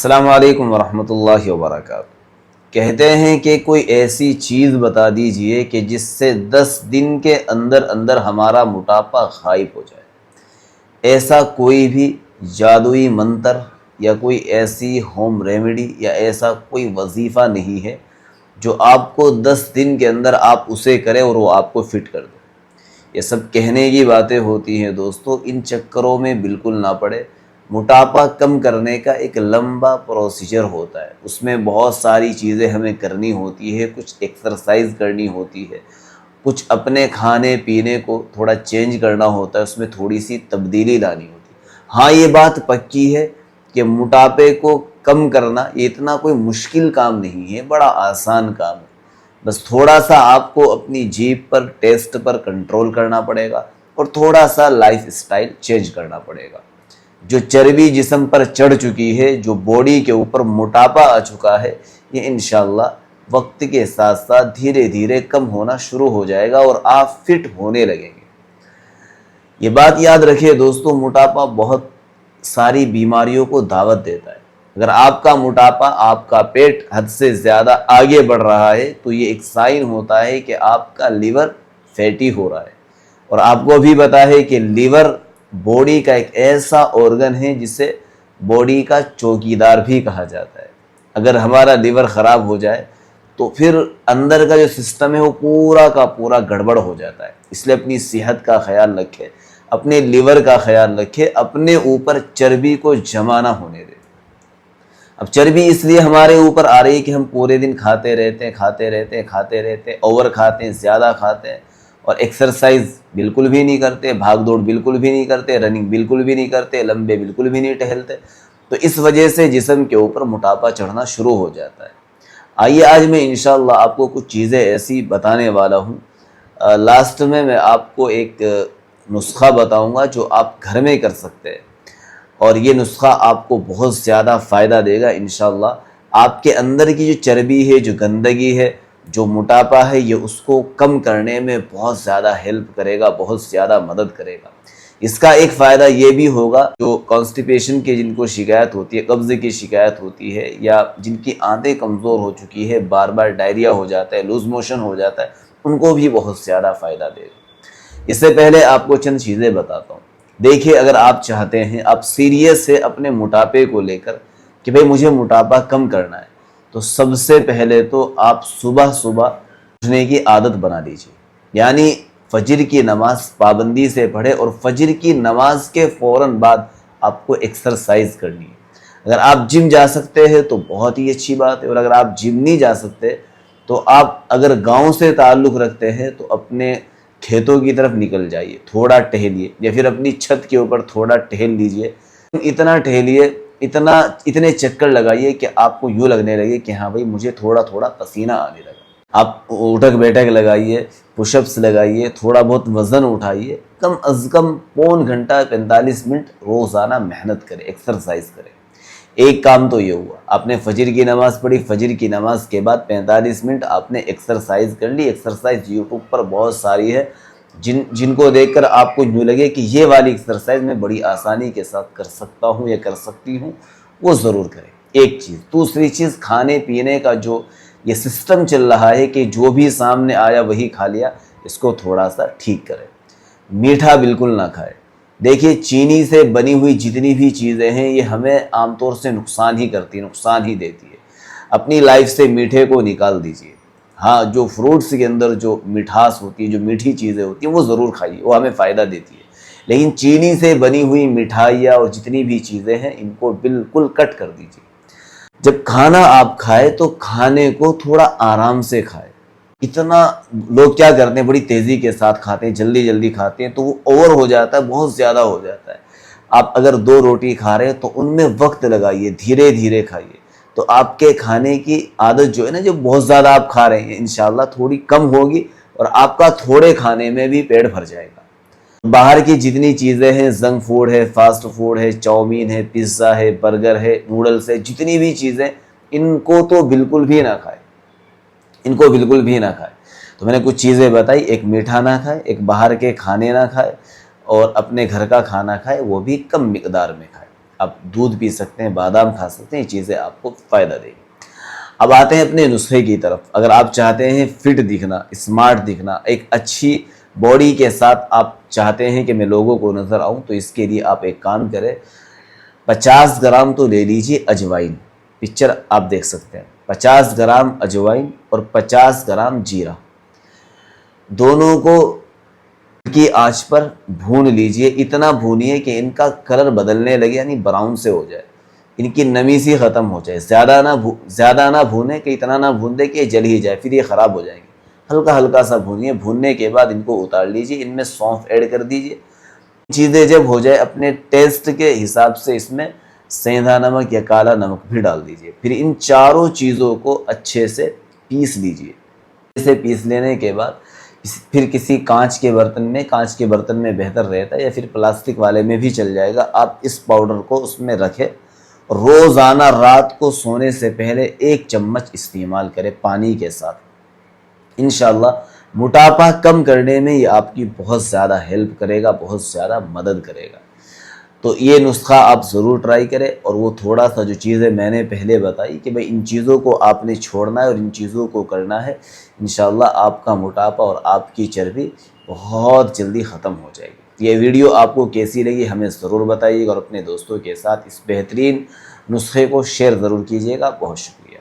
السلام علیکم ورحمۃ اللہ وبرکاتہ۔ کہتے ہیں کہ کوئی ایسی چیز بتا دیجئے کہ جس سے 10 دن کے اندر اندر ہمارا موٹاپا غائب ہو جائے۔ ایسا کوئی بھی جادوئی منتر یا کوئی ایسی ہوم ریمیڈی یا ایسا کوئی وظیفہ نہیں ہے جو آپ کو 10 دن کے اندر آپ اسے کریں اور وہ آپ کو فٹ کر دے۔ یہ سب کہنے کی باتیں ہوتی ہیں دوستو، ان چکروں میں بالکل نہ پڑے۔ موٹاپا کم کرنے کا ایک لمبا پروسیجر ہوتا ہے، اس میں بہت ساری چیزیں ہمیں کرنی ہوتی ہے، کچھ ایکسرسائز کرنی ہوتی ہے، کچھ اپنے کھانے پینے کو تھوڑا چینج کرنا ہوتا ہے، اس میں تھوڑی سی تبدیلی لانی ہوتی ہے۔ ہاں یہ بات پکی ہے کہ موٹاپے کو کم کرنا یہ اتنا کوئی مشکل کام نہیں ہے، بڑا آسان کام ہے۔ بس تھوڑا سا آپ کو اپنی جیب پر ٹیسٹ پر کنٹرول کرنا پڑے گا اور تھوڑا سا لائف اسٹائل چینج کرنا پڑے گا۔ جو چربی جسم پر چڑھ چکی ہے، جو باڈی کے اوپر موٹاپا آ چکا ہے، یہ انشاءاللہ وقت کے ساتھ ساتھ دھیرے دھیرے کم ہونا شروع ہو جائے گا اور آپ فٹ ہونے لگیں گے۔ یہ بات یاد رکھیے دوستو، موٹاپا بہت ساری بیماریوں کو دعوت دیتا ہے۔ اگر آپ کا موٹاپا، آپ کا پیٹ حد سے زیادہ آگے بڑھ رہا ہے تو یہ ایک سائن ہوتا ہے کہ آپ کا لیور فیٹی ہو رہا ہے۔ اور آپ کو بھی پتا ہے کہ لیور باڈی کا ایک ایسا آرگن ہے جسے باڈی کا چوکیدار بھی کہا جاتا ہے۔ اگر ہمارا لیور خراب ہو جائے تو پھر اندر کا جو سسٹم ہے وہ پورا کا پورا گڑبڑ ہو جاتا ہے۔ اس لیے اپنی صحت کا خیال رکھے، اپنے لیور کا خیال رکھے، اپنے اوپر چربی کو جمع نہ ہونے دے۔ اب چربی اس لیے ہمارے اوپر آ رہی ہے کہ ہم پورے دن کھاتے رہتے ہیں، اوور کھاتے ہیں، زیادہ کھاتے ہیں، اور ایکسرسائز بالکل بھی نہیں کرتے، بھاگ دوڑ بالکل بھی نہیں کرتے، رننگ بالکل بھی نہیں کرتے، لمبے بالکل بھی نہیں ٹہلتے، تو اس وجہ سے جسم کے اوپر موٹاپا چڑھنا شروع ہو جاتا ہے۔ آئیے آج میں انشاءاللہ آپ کو کچھ چیزیں ایسی بتانے والا ہوں۔ لاسٹ میں آپ کو ایک نسخہ بتاؤں گا جو آپ گھر میں کر سکتے ہیں، اور یہ نسخہ آپ کو بہت زیادہ فائدہ دے گا انشاءاللہ۔ آپ کے اندر کی جو چربی ہے، جو گندگی ہے، جو موٹاپا ہے، یہ اس کو کم کرنے میں بہت زیادہ ہیلپ کرے گا، بہت زیادہ مدد کرے گا۔ اس کا ایک فائدہ یہ بھی ہوگا، جو کانسٹیپیشن کی جن کو شکایت ہوتی ہے، قبض کی شکایت ہوتی ہے، یا جن کی آنتیں کمزور ہو چکی ہے، بار بار ڈائریا ہو جاتا ہے، لوز موشن ہو جاتا ہے، ان کو بھی بہت زیادہ فائدہ دے گا۔ اس سے پہلے آپ کو چند چیزیں بتاتا ہوں۔ دیکھیے، اگر آپ چاہتے ہیں، آپ سیریس سے اپنے موٹاپے کو لے کر کہ بھئی مجھے موٹاپا کم کرنا ہے، تو سب سے پہلے تو آپ صبح اٹھنے کی عادت بنا لیجیے۔ یعنی فجر کی نماز پابندی سے پڑھے، اور فجر کی نماز کے فوراً بعد آپ کو ایکسرسائز کرنی ہے۔ اگر آپ جم جا سکتے ہیں تو بہت ہی اچھی بات ہے، اور اگر آپ جم نہیں جا سکتے تو آپ اگر گاؤں سے تعلق رکھتے ہیں تو اپنے کھیتوں کی طرف نکل جائیے، تھوڑا ٹہلیے، یا پھر اپنی چھت کے اوپر تھوڑا ٹہل لیجیے۔ اتنا ٹہلیے، اتنے چکر لگائیے کہ آپ کو یوں لگنے لگے کہ ہاں بھائی مجھے تھوڑا تھوڑا پسینہ آنے لگا۔ آپ اٹھک بیٹھک لگائیے، پش اپس لگائیے، تھوڑا بہت وزن اٹھائیے، کم از کم پون گھنٹہ 45 منٹ روزانہ محنت کرے، ایکسرسائز کرے۔ ایک کام تو یہ ہوا، آپ نے فجر کی نماز پڑھی، فجر کی نماز کے بعد 45 منٹ آپ نے ایکسرسائز کر لی۔ ایکسرسائز یوٹیوب پر بہت ساری ہے، جن کو دیکھ کر آپ کو یوں لگے کہ یہ والی ایکسرسائز میں بڑی آسانی کے ساتھ کر سکتا ہوں یا کر سکتی ہوں، وہ ضرور کریں۔ ایک چیز۔ دوسری چیز، کھانے پینے کا جو یہ سسٹم چل رہا ہے کہ جو بھی سامنے آیا وہی کھا لیا، اس کو تھوڑا سا ٹھیک کریں۔ میٹھا بالکل نہ کھائے۔ دیکھیے، چینی سے بنی ہوئی جتنی بھی چیزیں ہیں یہ ہمیں عام طور سے نقصان ہی کرتی ہے، نقصان ہی دیتی ہے۔ اپنی لائف سے میٹھے کو نکال دیجیے۔ ہاں، جو فروٹس کے اندر جو مٹھاس ہوتی ہے، جو میٹھی چیزیں ہوتی ہیں، وہ ضرور کھائیے، وہ ہمیں فائدہ دیتی ہے۔ لیکن چینی سے بنی ہوئی مٹھائیاں اور جتنی بھی چیزیں ہیں، ان کو بالکل کٹ کر دیجیے۔ جب کھانا آپ کھائے تو کھانے کو تھوڑا آرام سے کھائے۔ اتنا لوگ کیا کرتے ہیں، بڑی تیزی کے ساتھ کھاتے ہیں، جلدی جلدی کھاتے ہیں، تو وہ اوور ہو جاتا ہے، بہت زیادہ ہو جاتا ہے۔ آپ اگر 2 روٹی کھا رہے ہیں تو ان میں وقت لگائیے، دھیرے دھیرے کھائیے، تو آپ کے کھانے کی عادت جو ہے نا، جو بہت زیادہ آپ کھا رہے ہیں، انشاءاللہ تھوڑی کم ہوگی، اور آپ کا تھوڑے کھانے میں بھی پیٹ بھر جائے گا۔ باہر کی جتنی چیزیں ہیں، جنک فوڈ ہے، فاسٹ فوڈ ہے، چاؤمین ہے، پیزا ہے، برگر ہے، نوڈلز ہے، جتنی بھی چیزیں، ان کو تو بالکل بھی نہ کھائے، ان کو بالکل بھی نہ کھائے۔ تو میں نے کچھ چیزیں بتائی، ایک میٹھا نہ کھائے، ایک باہر کے کھانے نہ کھائے، اور اپنے گھر کا کھانا کھائے، وہ بھی کم مقدار میں کھائے۔ آپ دودھ پی سکتے ہیں، بادام کھا سکتے ہیں، یہ چیزیں آپ کو فائدہ دیں گی۔ اب آتے ہیں اپنے نسخے کی طرف۔ اگر آپ چاہتے ہیں فٹ دکھنا، اسمارٹ دکھنا، ایک اچھی باڈی کے ساتھ آپ چاہتے ہیں کہ میں لوگوں کو نظر آؤں، تو اس کے لیے آپ ایک کام کریں، 50 گرام تو لے لیجیے اجوائن، پکچر آپ دیکھ سکتے ہیں، 50 گرام اجوائن اور 50 گرام جیرا، دونوں کو کی آنچ پر بھون لیجئے، اتنا بھونیے کہ ان کا کلر بدلنے لگے، یعنی براؤن سے ہو جائے، ان کی نمی سی ختم ہو جائے۔ زیادہ نہ بھونے کہ اتنا نہ بھون دے کہ یہ جل ہی جائے، پھر یہ خراب ہو جائیں گے۔ ہلکا ہلکا سا بھونیے، بھوننے کے بعد ان کو اتار لیجئے، ان میں سونف ایڈ کر دیجئے۔ چیزیں جب ہو جائے، اپنے ٹیسٹ کے حساب سے اس میں سیندھا نمک یا کالا نمک بھی ڈال دیجئے۔ پھر ان چاروں چیزوں کو اچھے سے پیس لیجئے۔ اسے پیس لینے کے بعد پھر کسی کانچ کے برتن میں بہتر رہتا ہے، یا پھر پلاسٹک والے میں بھی چل جائے گا۔ آپ اس پاؤڈر کو اس میں رکھیں، روزانہ رات کو سونے سے پہلے 1 چمچ استعمال کریں پانی کے ساتھ۔ انشاءاللہ موٹاپا کم کرنے میں یہ آپ کی بہت زیادہ ہیلپ کرے گا، بہت زیادہ مدد کرے گا۔ تو یہ نسخہ آپ ضرور ٹرائی کریں، اور وہ تھوڑا سا جو چیزیں میں نے پہلے بتائی کہ بھئی ان چیزوں کو آپ نے چھوڑنا ہے اور ان چیزوں کو کرنا ہے، انشاءاللہ آپ کا موٹاپا اور آپ کی چربی بہت جلدی ختم ہو جائے گی۔ یہ ویڈیو آپ کو کیسی لگی ہمیں ضرور بتائیے گا، اور اپنے دوستوں کے ساتھ اس بہترین نسخے کو شیئر ضرور کیجیے گا۔ بہت شکریہ۔